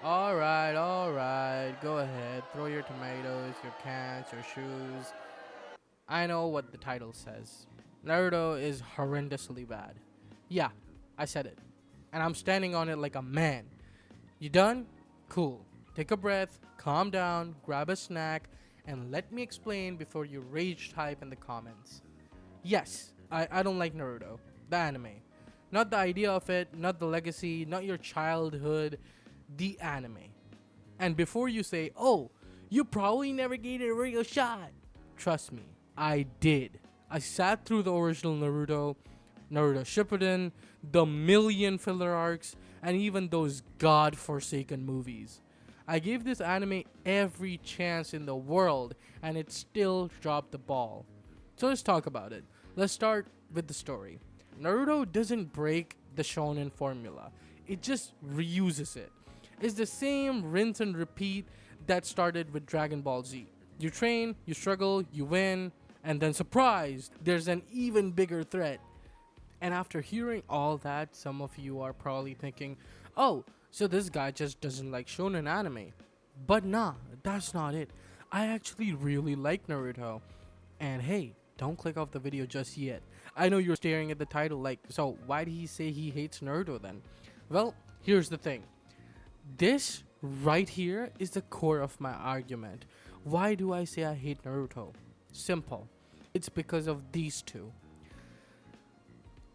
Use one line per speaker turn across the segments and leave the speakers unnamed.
Alright. Go ahead. Throw your tomatoes, your cans, your shoes. I know what the title says. Naruto is horrendously bad. Yeah, I said it. And I'm standing on it like a man. You done? Cool. Take a breath, calm down, grab a snack, and let me explain before you rage type in the comments. Yes, I don't like Naruto, the anime. Not the idea of it, not the legacy, not your childhood, the anime. And before you say, oh, you probably never gave it a real shot, trust me, I did. I sat through the original Naruto, Naruto Shippuden, the million filler arcs, and even those god-forsaken movies. I gave this anime every chance in the world, and it still dropped the ball. So let's talk about it. Let's start with the story. Naruto doesn't break the shonen formula, it just reuses it. It's the same rinse and repeat that started with Dragon Ball Z. You train, you struggle, you win, and then surprised, there's an even bigger threat. And after hearing all that, some of you are probably thinking, oh, so this guy just doesn't like shonen anime. But nah, that's not it. I actually really like Naruto. And hey, don't click off the video just yet. I know you're staring at the title like, so why did he say he hates Naruto then? Well, here's the thing. This right here is the core of my argument. Why do I say I hate Naruto? Simple. It's because of these two.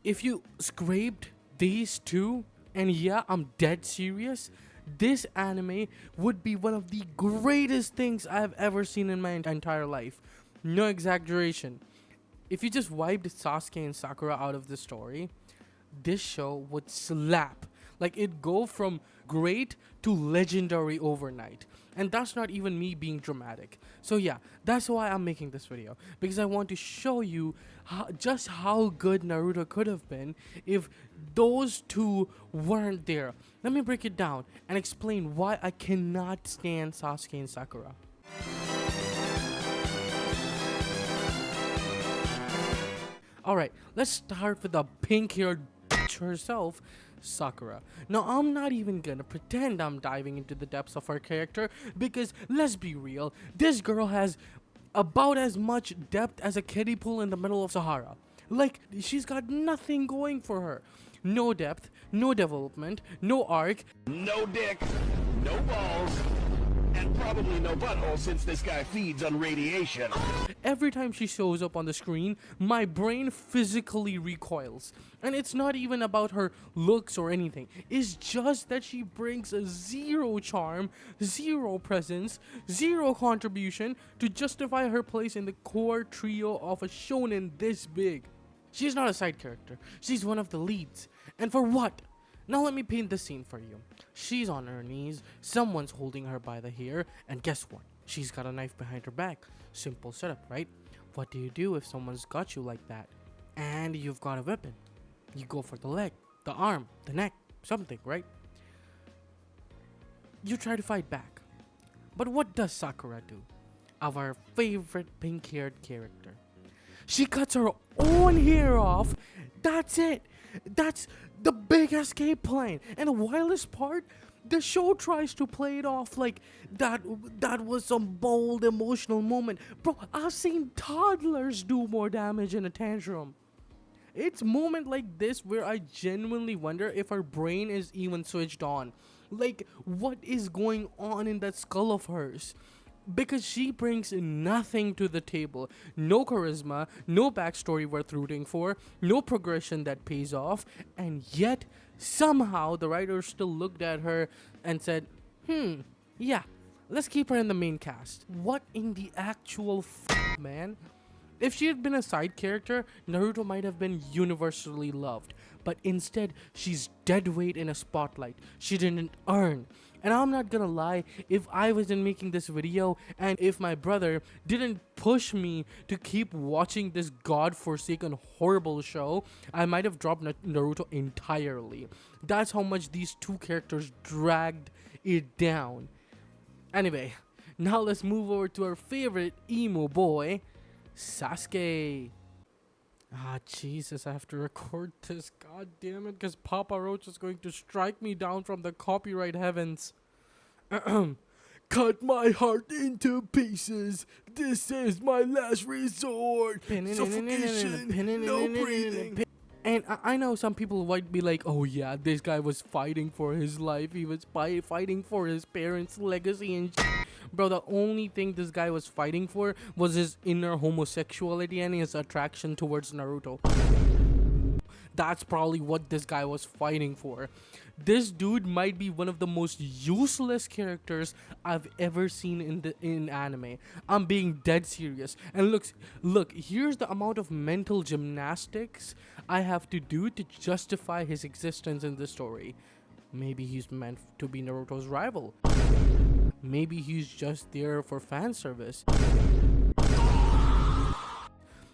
If you scraped these two, and yeah, I'm dead serious, this anime would be one of the greatest things I've ever seen in my entire life. No exaggeration. If you just wiped Sasuke and Sakura out of the story, this show would slap. Like it'd go from great to legendary overnight. And that's not even me being dramatic. So yeah, that's why I'm making this video. Because I want to show you just how good Naruto could have been if those two weren't there. Let me break it down and explain why I cannot stand Sasuke and Sakura. Alright, let's start with the pink-haired bitch herself, Sakura. Now, I'm not even gonna pretend I'm diving into the depths of her character because, let's be real, this girl has about as much depth as a kiddie pool in the middle of Sahara. Like, she's got nothing going for her. No depth, no development, no arc.
No dick, no balls, and probably no butthole since this guy feeds on radiation.
Every time she shows up on the screen, my brain physically recoils. And it's not even about her looks or anything. It's just that she brings a zero charm, zero presence, zero contribution to justify her place in the core trio of a shonen this big. She's not a side character. She's one of the leads. And for what? Now let me paint the scene for you. She's on her knees, someone's holding her by the hair, and guess what? She's got a knife behind her back. Simple setup, right? What do you do if someone's got you like that? And you've got a weapon. You go for the leg, the arm, the neck, something, right? You try to fight back. But what does Sakura do? Our favorite pink-haired character. She cuts her own hair off. That's it. That's the big escape plan. And the wildest part, the show tries to play it off like that was some bold emotional moment. Bro, I've seen toddlers do more damage in a tantrum. It's moment like this where I genuinely wonder if her brain is even switched on. Like, what is going on in that skull of hers? Because she brings nothing to the table. No charisma, no backstory worth rooting for, no progression that pays off, and yet, somehow, the writers still looked at her and said, yeah, let's keep her in the main cast. What in the actual man? If she had been a side character, Naruto might have been universally loved. But instead, she's dead weight in a spotlight. She didn't earn. And I'm not gonna lie, if I wasn't making this video and if my brother didn't push me to keep watching this god-forsaken horrible show, I might have dropped Naruto entirely. That's how much these two characters dragged it down. Anyway, now let's move over to our favorite emo boy, Sasuke. Ah, Jesus, I have to record this. God damn it, because Papa Roach is going to strike me down from the copyright heavens.
Cut my heart into pieces. This is my last resort. Suffocation, no breathing.
And I know some people might be like, oh yeah, this guy was fighting for his life. He was fighting for his parents' legacy and Bro, the only thing this guy was fighting for was his inner homosexuality and his attraction towards Naruto. That's probably what this guy was fighting for. This dude might be one of the most useless characters I've ever seen in anime. I'm being dead serious. And look, here's the amount of mental gymnastics I have to do to justify his existence in the story. Maybe he's meant to be Naruto's rival. Maybe he's just there for fan service.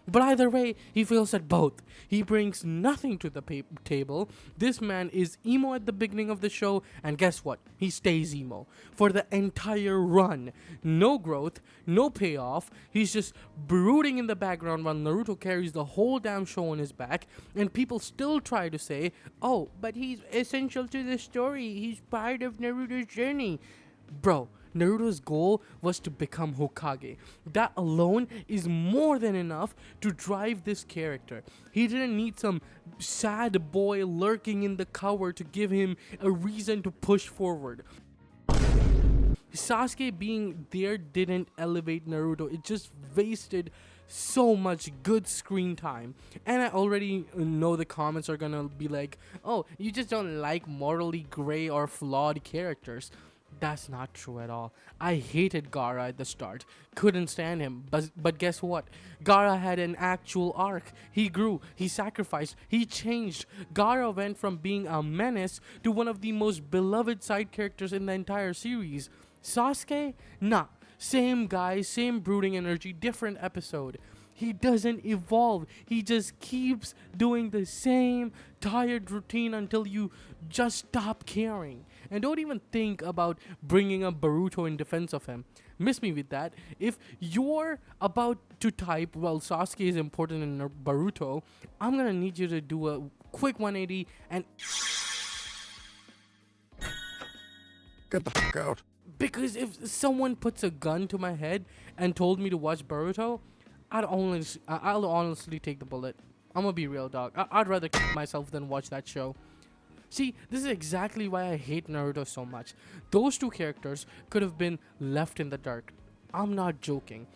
But either way, he fails at both. He brings nothing to the table. This man is emo at the beginning of the show, and guess what? He stays emo for the entire run. No growth, no payoff. He's just brooding in the background while Naruto carries the whole damn show on his back, and people still try to say, oh, but he's essential to the story. He's part of Naruto's journey. Bro, Naruto's goal was to become Hokage. That alone is more than enough to drive this character. He didn't need some sad boy lurking in the cover to give him a reason to push forward. Sasuke being there didn't elevate Naruto. It just wasted so much good screen time. And I already know the comments are gonna be like, oh, you just don't like morally gray or flawed characters. That's not true at all. I hated Gaara at the start. Couldn't stand him. But guess what? Gaara had an actual arc. He grew. He sacrificed. He changed. Gaara went from being a menace to one of the most beloved side characters in the entire series. Sasuke? Nah. Same guy, same brooding energy, different episode. He doesn't evolve. He just keeps doing the same tired routine until you just stop caring. And don't even think about bringing up Boruto in defense of him. Miss me with that. If you're about to type, well, Sasuke is important in Boruto, I'm gonna need you to do a quick 180 and
Get the fuck out.
because if someone puts a gun to my head and told me to watch Boruto, I'll honestly take the bullet. I'm gonna be real, dog. I'd rather kill myself than watch that show. See, this is exactly why I hate Naruto so much. Those two characters could have been left in the dark. I'm not joking.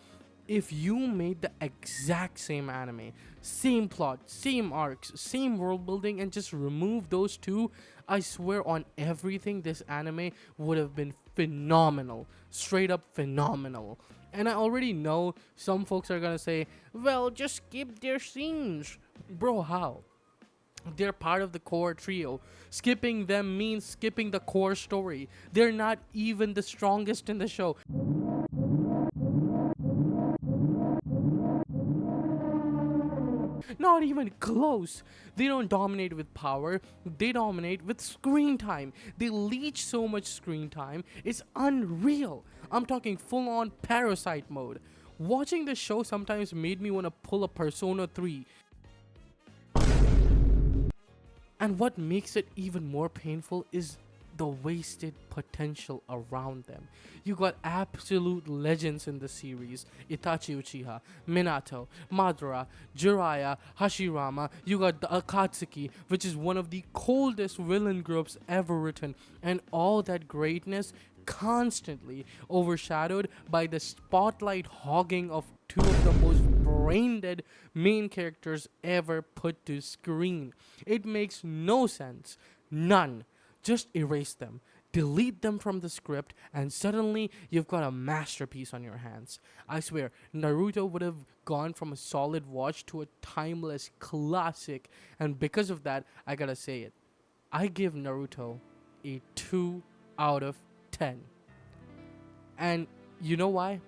If you made the exact same anime, same plot, same arcs, same world building, and just remove those two, I swear on everything, this anime would have been phenomenal. Straight up phenomenal. And I already know some folks are gonna say, well, just skip their scenes. Bro, how? They're part of the core trio. Skipping them means skipping the core story. They're not even the strongest in the show. Not even close. They don't dominate with power. They dominate with screen time. They leech so much screen time. It's unreal. I'm talking full on parasite mode. Watching the show sometimes made me want to pull a Persona 3. And what makes it even more painful is the wasted potential around them. You got absolute legends in the series. Itachi Uchiha, Minato, Madara, Jiraiya, Hashirama. You got the Akatsuki, which is one of the coldest villain groups ever written. And all that greatness constantly overshadowed by the spotlight hogging of two of the most brain-dead main characters ever put to screen. It makes no sense. None. Just erase them. Delete them from the script, and suddenly you've got a masterpiece on your hands. I swear, Naruto would have gone from a solid watch to a timeless classic, and because of that, I gotta say it. I give Naruto a 2 out of 10. And you know why?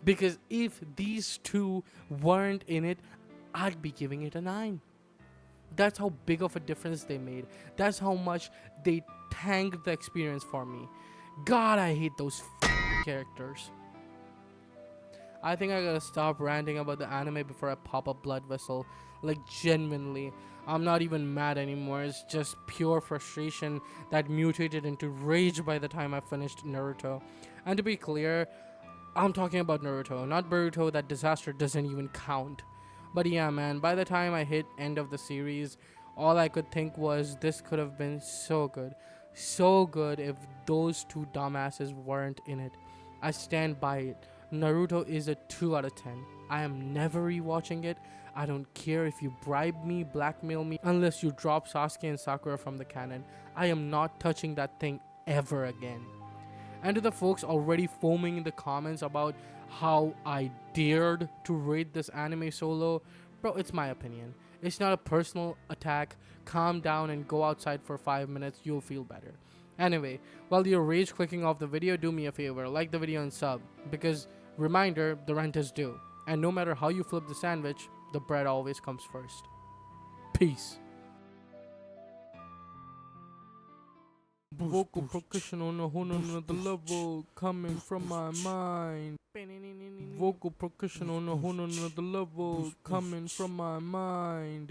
Because if these two weren't in it, I'd be giving it a 9. That's how big of a difference they made. That's how much they tanked the experience for me. God, I hate those characters. I think I gotta stop ranting about the anime before I pop a blood vessel. Like, genuinely. I'm not even mad anymore. It's just pure frustration that mutated into rage by the time I finished Naruto. And to be clear, I'm talking about Naruto, not Boruto. That disaster doesn't even count. But yeah, man, by the time I hit end of the series, all I could think was this could have been so good. So good if those two dumbasses weren't in it. I stand by it. Naruto is a 2 out of 10. I am never rewatching it. I don't care if you bribe me, blackmail me, unless you drop Sasuke and Sakura from the canon. I am not touching that thing ever again. And to the folks already foaming in the comments about how I dared to rate this anime so low, bro, it's my opinion. It's not a personal attack. Calm down and go outside for 5 minutes. You'll feel better. Anyway, while you're rage clicking off the video, do me a favor, like the video and sub. Because, reminder, the rent is due. And no matter how you flip the sandwich, the bread always comes first. Peace. Vocal percussion on a whole nother level coming from my mind. Vocal percussion on a whole nother level coming from my mind.